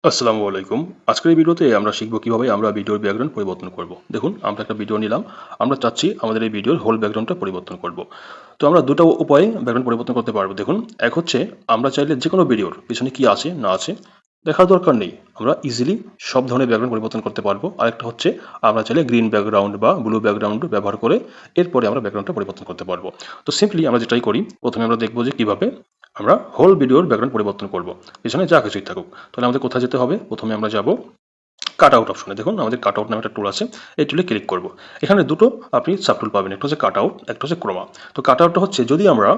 আসসালামু আলাইকুম। আজকের এই ভিডিওতে আমরা শিখব কিভাবে আমরা ভিডিওর ব্যাকগ্রাউন্ড পরিবর্তন করব। দেখুন, আমরা একটা ভিডিও নিলাম। আমরা চাচ্ছি আমাদের এই ভিডিওর হোল ব্যাকগ্রাউন্ডটা পরিবর্তন করব। তো আমরা দুটো উপায়ে ব্যাকগ্রাউন্ড পরিবর্তন করতে পারবো। দেখুন, এক হচ্ছে আমরা চাইলে যেকোনো ভিডিওর পিছনে কি আছে না আছে দেখার দরকার নেই। আমরা ইজিলি সব ধরনের ব্যাকগ্রাউন্ড পরিবর্তন করতে পারবো। আরেকটা হচ্ছে আমরা চাইলে গ্রিন ব্যাকগ্রাউন্ড বা ব্লু ব্যাকগ্রাউন্ড ব্যবহার করে এরপরে আমরা ব্যাকগ্রাউন্ডটা পরিবর্তন করতে পারবো। তো সিম্পলি আমরা যেটাই করি, প্রথমে আমরা দেখব যে কিভাবে আমরা হোল ভিডিওর ব্যাকগ্রাউন্ড পরিবর্তন করব। পিছনে যা কিছুই থাকুক। তাহলে আমাদের কোথায় যেতে হবে? প্রথমে আমরা যাব কাট আউট অপশনে। দেখুন, আমাদের কাট আউট নামে একটা টুল আছে। এই টুলে ক্লিক করব। এখানে দুটো আপনি সাব টুল পাবেন। একটা হচ্ছে কাট আউট, একটা হচ্ছে ক্রোমা। তো কাট আউটটা হচ্ছে যদি আমরা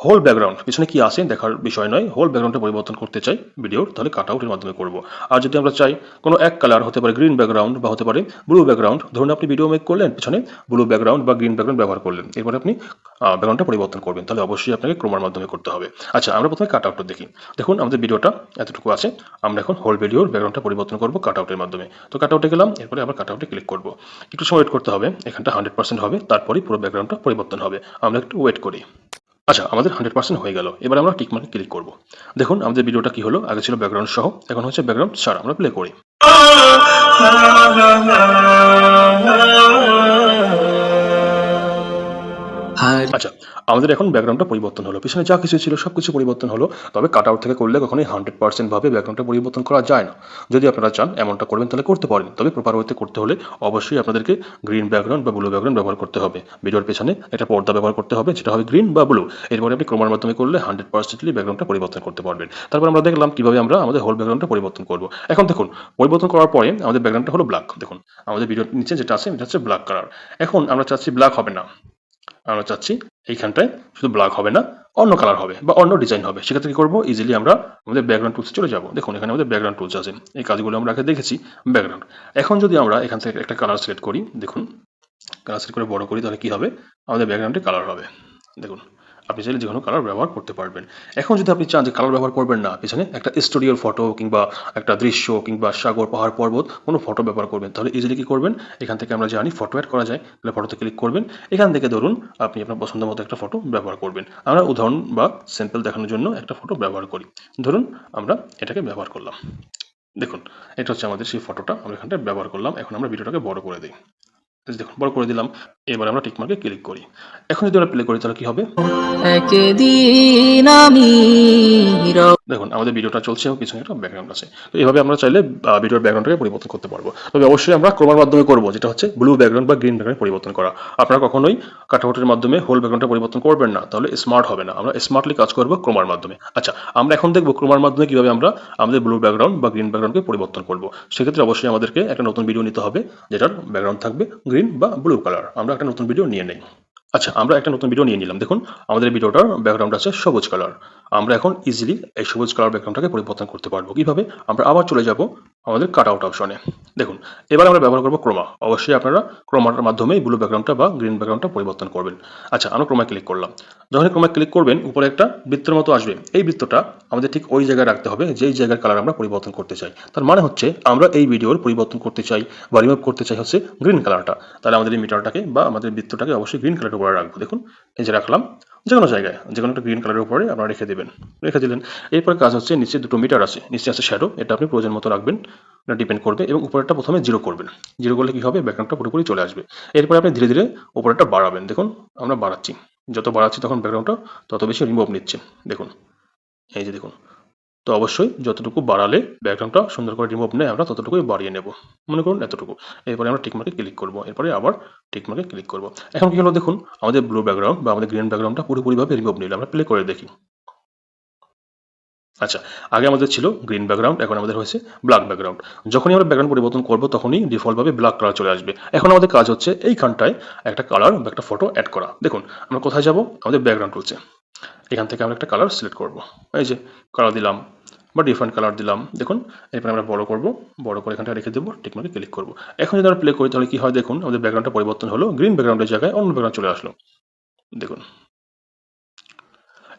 হোল ব্যাকগ্রাউন্ড পিছনে কি আছে দেখার বিষয় নয়, হোল ব্যাকগ্রাউন্ডটা পরিবর্তন করতে চাই ভিডিওর, তাহলে কাট আউটের মাধ্যমে করব। আর যদি আমরা চাই কোনো এক কালার, হতে পারে গ্রিন ব্যাকগ্রাউন্ড বা হতে পারে ব্লু ব্যাকগ্রাউন্ড, ধরুন আপনি ভিডিও মেক করলেন, পিছনে ব্লু ব্যাকগ্রাউন্ড বা গ্রিন ব্যাকগ্রাউন্ড ব্যবহার করলেন, এরপরে আপনি ব্যাকগ্রাউন্ডটা পরিবর্তন করবেন, তাহলে অবশ্যই আপনাকে ক্রোমার মাধ্যমে করতে হবে। আচ্ছা, আমরা প্রথমে কাট আউটটা দেখি। দেখুন, আমাদের ভিডিওটা এতটুকু আছে। আমরা এখন হোল ভিডিওর ব্যাকগ্রাউন্ডটা পরিবর্তন করব কাট আউটের মাধ্যমে। তো কাট আউটে গেলাম, এরপরে আবার কাট আউটে ক্লিক করব। একটু সময় ওয়েট করতে হবে, এখানটা 100% হবে, তারপরেই পুরো ব্যাকগ্রাউন্ডটা পরিবর্তন হবে। আমরা একটু ওয়েট করি। আচ্ছা, আমাদের 100% হয়ে গেল। এবার আমরা টিক মার্কে ক্লিক করব। দেখুন, আমাদের ভিডিওটা কি হলো, আগে ছিল ব্যাকগ্রাউন্ড সহ, এখন হচ্ছে ব্যাকগ্রাউন্ড ছাড়া। আমরা প্লে করি। আচ্ছা, আমাদের এখন ব্যাকগ্রাউন্ডটা পরিবর্তন হলো। পিছনে যা কিছু ছিল সবকিছু পরিবর্তন হলো। তবে কাট আউট থেকে করলে কখনোই 100% ভাবে ব্যাকগ্রাউন্ডটা পরিবর্তন করা যায় না। যদি আপনারা চান এমনটা করবেন তাহলে করতে পারেন। তবে প্রপার ওয়েতে করতে হলে অবশ্যই আপনাদেরকে গ্রিন ব্যাকগ্রাউন্ড বা ব্লু ব্যাকগ্রাউন্ড ব্যবহার করতে হবে। ভিডিওর পেছনে একটা পর্দা ব্যবহার করতে হবে, যেটা হবে গ্রিন বা ব্লু। এরপরে আপনি ক্রোমার মাধ্যমে করলে 100%লি ব্যাকগ্রাউন্ডটা পরিবর্তন করতে পারবেন। তারপর আমরা দেখলাম কিভাবে আমরা আমাদের হোল ব্যাকগ্রাউন্ডটা পরিবর্তন করব। এখন দেখুন, পরিবর্তন করার পরে আমাদের ব্যাকগ্রাউন্ডটা হলো ব্ল্যাক। দেখুন, আমাদের ভিডিওর নিচে যেটা আছে এটা হচ্ছে ব্ল্যাক কালার। এখন আমরা চাচ্ছি ব্ল্যাক হবে না, আমরা চাচ্ছি এইখানটায় শুধু ব্ল্যাক হবে না, অন্য কালার হবে বা অন্য ডিজাইন হবে। সেক্ষেত্রে কি করবো, ইজিলি আমরা আমাদের ব্যাকগ্রাউন্ড টুলসে চলে যাব। দেখুন, এখানে আমাদের ব্যাকগ্রাউন্ড টুলস আছে। এই কাজগুলো আমরা আগে দেখেছি। ব্যাকগ্রাউন্ড, এখন যদি আমরা এখান থেকে একটা কালার সিলেক্ট করি, দেখুন কালার সিলেক্ট করে বড় করি, তাহলে কি হবে, আমাদের ব্যাকগ্রাউন্ডে কালার হবে। দেখুন, আপনি চাইলে যে কোনো কালার ব্যবহার করতে পারবেন। এখন যদি আপনি চান যে কালার ব্যবহার করবেন না, পিছনে একটা স্টুডিওর ফটো কিংবা একটা দৃশ্য কিংবা সাগর পাহাড় পর্বত কোনো ফটো ব্যবহার করবেন, তাহলে ইজিলি কি করবেন, এখান থেকে আমরা জানি ফটো অ্যাড করা যায়, তাহলে ফটোতে ক্লিক করবেন। এখান থেকে ধরুন আপনি আপনার পছন্দ মতো একটা ফটো ব্যবহার করবেন। আমরা উদাহরণ বা স্যাম্পল দেখানোর জন্য একটা ফটো ব্যবহার করি। ধরুন আমরা এটাকে ব্যবহার করলাম। দেখুন, এটা হচ্ছে আমাদের সেই ফটোটা, আমরা এখানটা ব্যবহার করলাম। এখন আমরা ভিডিওটাকে বড় করে দিই। দেখুন, বড় করে দিলাম। এবার আমরা টিক মার্কে ক্লিক করি। এখন যদি আমরা প্লে করি তাহলে কি হবে? একদিন আমি দেখুন, আমাদের ভিডিওটা চলছে এবং পিছনে একটা ব্যাকগ্রাউন্ড আছে। তো এভাবে আমরা চাইলে ভিডিওর ব্যাকগ্রাউন্ডটাকে পরিবর্তন করতে পারবো। তবে অবশ্যই আমরা ক্রোমার মাধ্যমে করব, যেটা হচ্ছে ব্লু ব্যাকগ্রাউন্ড বা গ্রিন ব্যাকগ্রাউন্ড পরিবর্তন করা। আপনারা কখনোই কাটআউটের মাধ্যমে হোল ব্যাকগ্রাউন্ডটা পরিবর্তন করবেন না, তাহলে স্মার্ট হবে না। আমরা স্মার্টলি কাজ করব ক্রোমার মাধ্যমে। আচ্ছা, আমরা এখন দেখব ক্রোমার মাধ্যমে কিভাবে আমরা আমাদের ব্লু ব্যাকগ্রাউন্ড বা গ্রিন ব্যাকগ্রাউন্ডকে পরিবর্তন করব। সেক্ষেত্রে অবশ্যই আমাদেরকে একটা নতুন ভিডিও নিতে হবে, যেটার ব্যাকগ্রাউন্ড থাকবে গ্রিন বা ব্লু কালার। আমরা একটা নতুন ভিডিও নিয়ে নেই। আচ্ছা, আমরা একটা নতুন ভিডিও নিয়ে নিলাম। দেখুন, আমাদের ভিডিওটার ব্যাকগ্রাউন্ড আছে সবুজ কালার। আমরা এখন ইজিলি এই সবুজ কালার ব্যাকগ্রাউন্ডটাকে পরিবর্তন করতে পারবো। কিভাবে? আমরা আবার চলে যাব আমাদের কাট আউট অপশনে। দেখুন, এবার আমরা ব্যবহার করব ক্রোমা। অবশ্যই আপনারা ক্রোমার মাধ্যমেই ব্লু ব্যাকগ্রাউন্ডটা বা গ্রিন ব্যাকগ্রাউন্ডটা পরিবর্তন করবেন। আচ্ছা, আমরা ক্রোমায় ক্লিক করলাম। যখনই ক্রোমায় ক্লিক করবেন, উপরে একটা বৃত্তের মতো আসবে। এই বৃত্তটা আমাদের ঠিক ওই জায়গায় রাখতে হবে যেই জায়গার কালার আমরা পরিবর্তন করতে চাই। তার মানে হচ্ছে আমরা এই ভিডিওর পরিবর্তন করতে চাই বা রিমুভ করতে চাই হচ্ছে গ্রিন কালারটা। তাহলে আমাদের এই মিটারটাকে বা আমাদের বৃত্তটাকে অবশ্যই গ্রিন কালারের উপরে রাখবো। দেখুন, এই যে রাখলাম, যে কোনো জায়গায় যে কোনো একটা গ্রিন কালারের উপরে আপনারা রেখে দেবেন। রেখে দিলেন। এরপরে কাজ হচ্ছে নিচে দুটো মিটার আছে, নিচে আছে শ্যাডো, এটা আপনি প্রয়োজন মতো রাখবেন, এটা ডিপেন্ড করবে। এবং উপরেরটা প্রথমে জিরো করবেন। জিরো করলে কি হবে, ব্যাকগ্রাউন্ডটা পুরোপুরি চলে আসবে। এরপরে আপনি ধীরে ধীরে উপরেরটা বাড়াবেন। দেখুন, আমরা বাড়াচ্ছি। যত বাড়াচ্ছি তখন ব্যাকগ্রাউন্ডটা তত বেশি রিমুভ নিচ্ছে। দেখুন, এই যে দেখুন। তো অবশ্যই যতটুকু বাড়ালে ব্যাকগ্রাউন্ডটা সুন্দর করে রিমুভ নেয়, আমরা ততটুকুই বাড়িয়ে নেব। মনে করুন এতটুকু। এরপরে আমরা টিক মার্কে ক্লিক করব। এরপরে আবার টিক মার্কে ক্লিক করব। এখন কি হলো দেখুন, আমাদের ব্লু ব্যাকগ্রাউন্ড বা আমাদের গ্রিন ব্যাকগ্রাউন্ডটা পুরোপুরিভাবে রিমুভ নিল। আমরা প্লে করে দেখি। আচ্ছা, আগে আমাদের ছিল গ্রিন ব্যাকগ্রাউন্ড, এখন আমাদের হয়েছে ব্ল্যাক ব্যাকগ্রাউন্ড। যখনই আমরা ব্যাকগ্রাউন্ড পরিবর্তন করব তখনই ডিফল্টভাবে ব্ল্যাক কালার চলে আসবে। এখন আমাদের কাজ হচ্ছে এইখানটায় একটা কালার বা একটা ফটো অ্যাড করা। দেখুন, আমরা কোথায় যাব, আমাদের ব্যাকগ্রাউন্ড টুলসে। এখান থেকে আমরা একটা কালার সিলেক্ট করব। এই যে কালার দিলাম বা ডিফারেন্ট কালার দিলাম। দেখুন, এরপরে আমরা বড় করব, বড় করে এখানটা রেখে দেবো, টিক মার্কে ক্লিক করব। এখন যদি আমরা প্লে করি তাহলে কি হয়, দেখুন আমাদের ব্যাকগ্রাউন্ডটা পরিবর্তন হলো, গ্রিন ব্যাকগ্রাউন্ডের জায়গায় অন্য ব্যাকগ্রাউন্ড চলে আসলো। দেখুন,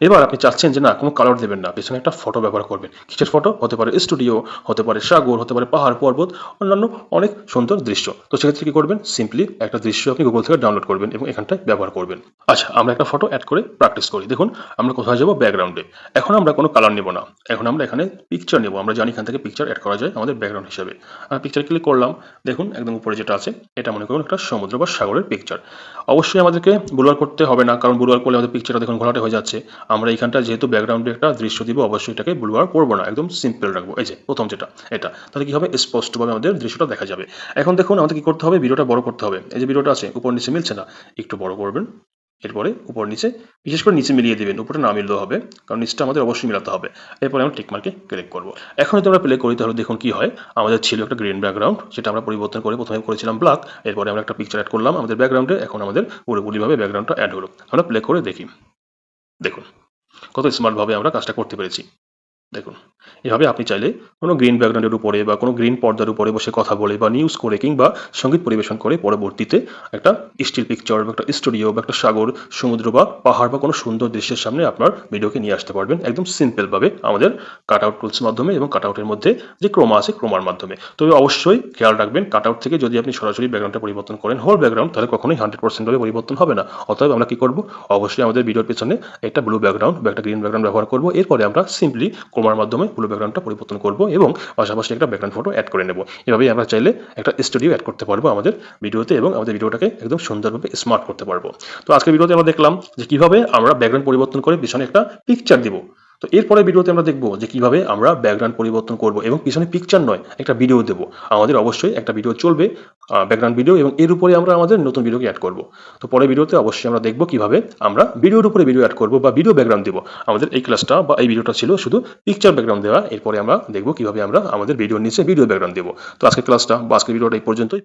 এবার আপনি চাচ্ছেন যে না কোনো কালার দেবেন না, পেছনে একটা ফটো ব্যবহার করবেন। কিসের ফটো? হতে পারে স্টুডিও, হতে পারে সাগর, হতে পারে পাহাড় পর্বত, অন্যান্য অনেক সুন্দর দৃশ্য। তো সেক্ষেত্রে কি করবেন? সিম্পলি একটা দৃশ্য আপনি গুগল থেকে ডাউনলোড করবেন এবং এখানটায় ব্যবহার করবেন। আচ্ছা, আমরা একটা ফটো অ্যাড করে প্র্যাকটিস করি। দেখুন আমরা কোথায় যাব? ব্যাকগ্রাউন্ডে। এখন আমরা কোনো কালার নেব না, এখন আমরা এখানে পিকচার নেব। আমরা জানি এখান থেকে পিকচার অ্যাড করা যায় আমাদের ব্যাকগ্রাউন্ড হিসেবে। পিকচার ক্লিক করলাম। দেখুন একদম উপরে যেটা আছে এটা মনে করুন একটা সমুদ্র বা সাগরের পিকচার। অবশ্যই আমাদেরকে ব্লার করতে হবে না, কারণ ব্লার করলে আমাদের পিকচারটা দেখুন ঘোলাটে হয়ে যাচ্ছে। আমরা এইখানটা যেহেতু ব্যাকগ্রাউন্ডে একটা দৃশ্য দিব, অবশ্যই এটাকে ব্লার করবো না, একদম সিম্পল রাখবো। এই যে প্রথম যেটা এটা, তাহলে কি হবে? স্পষ্টভাবে আমাদের দৃশ্যটা দেখা যাবে। এখন দেখুন আমাদের কি করতে হবে? ভিডিওটা বড় করতে হবে। এই যে ভিডিওটা আছে উপর নিচে মিলছে না, একটু বড় করবেন। এরপরে উপর নিচে, বিশেষ করে নিচে মিলিয়ে দিবেন, উপরে না মিললেও হবে, কারণ নিচটা আমাদের অবশ্যই মিলাতে হবে। এরপরে আমরা টিক মার্কে ক্লিক করবো। এখন যদি আমরা প্লে করি তাহলে দেখুন কি হয়। আমাদের ছিল একটা গ্রিন ব্যাকগ্রাউন্ড, সেটা আমরা পরিবর্তন করে প্রথমে করেছিলাম ব্ল্যাক, এরপরে আমরা একটা পিকচার অ্যাড করলাম আমাদের ব্যাকগ্রাউন্ডে। এখন আমাদের পুরোপুরিভাবে ব্যাকগ্রাউন্ডটা অ্যাড হলো। আমরা প্লে করে দেখি। দেখুন কত স্মার্টভাবে আমরা কাজটা করতে পেরেছি। দেখুন এভাবে আপনি চাইলে কোনো গ্রিন ব্যাকগ্রাউন্ডের উপরে বা কোনো গ্রিন পর্দার উপরে বসে কথা বলে বা নিউজ করে কিংবা সঙ্গীত পরিবেশন করে পরবর্তীতে একটা স্টিল পিকচার বা একটা স্টুডিও বা একটা সাগর, সমুদ্র বা পাহাড় বা কোনো সুন্দর দৃশ্যের সামনে আপনার ভিডিওকে নিয়ে আসতে পারবেন একদম সিম্পলভাবে আমাদের কাট আউট টুলস মাধ্যমে এবং কাট আউটের মধ্যে যে ক্রোমা আছে ক্রোমার মাধ্যমে। তবে অবশ্যই খেয়াল রাখবেন, কাট আউট থেকে যদি আপনি সরাসরি ব্যাকগ্রাউন্ডটা পরিবর্তন করেন হোল ব্যাকগ্রাউন্ড, তাহলে কখনোই 100% ভাবে পরিবর্তন হবে না। অতএব আমরা কি করব? অবশ্যই আমাদের ভিডিওর পেছনে একটা ব্লু ব্যাকগ্রাউন্ড বা একটা গ্রিন ব্যাকগ্রাউন্ড ব্যবহার করব। এরপরে আমরা সিম্পলি ক্রোমার মাধ্যমে ব্লু ব্যাকগ্রাউন্ডটা পরিবর্তন করব এবং পাশাপাশি একটা ব্যাকগ্রাউন্ড ফটো অ্যাড করে নেব। এভাবেই আমরা চাইলে একটা স্টুডিও অ্যাড করতে পারবো আমাদের ভিডিওতে এবং আমাদের ভিডিওটাকে একদম সুন্দরভাবে স্মার্ট করতে পারবো। তো আজকের ভিডিওতে আমরা দেখলাম যে কিভাবে আমরা ব্যাকগ্রাউন্ড পরিবর্তন করে পিছনে একটা পিকচার দিব। তো এরপরে ভিডিওতে আমরা দেখব যে কিভাবে আমরা ব্যাকগ্রাউন্ড পরিবর্তন করব এবং পিছনে পিকচার নয় একটা ভিডিও দেব। আমাদের অবশ্যই একটা ভিডিও চলবে, ব্যাকগ্রাউন্ড ভিডিও, এবং এর উপরে আমরা আমাদের নতুন ভিডিওকে অ্যাড করব। তো পরের ভিডিওতে অবশ্যই আমরা দেখব কিভাবে আমরা ভিডিওর উপরে ভিডিও অ্যাড করব বা ভিডিও ব্যাকগ্রাউন্ড দেব। আমাদের এই ক্লাসটা বা এই ভিডিওটা ছিল শুধু পিকচার ব্যাকগ্রাউন্ড দেওয়া। এরপরে আমরা দেখব কিভাবে আমরা আমাদের ভিডিওর নিচে ভিডিও ব্যাকগ্রাউন্ড দেব। তো আজকের ক্লাসটা বা আজকের ভিডিওটা এই পর্যন্তই।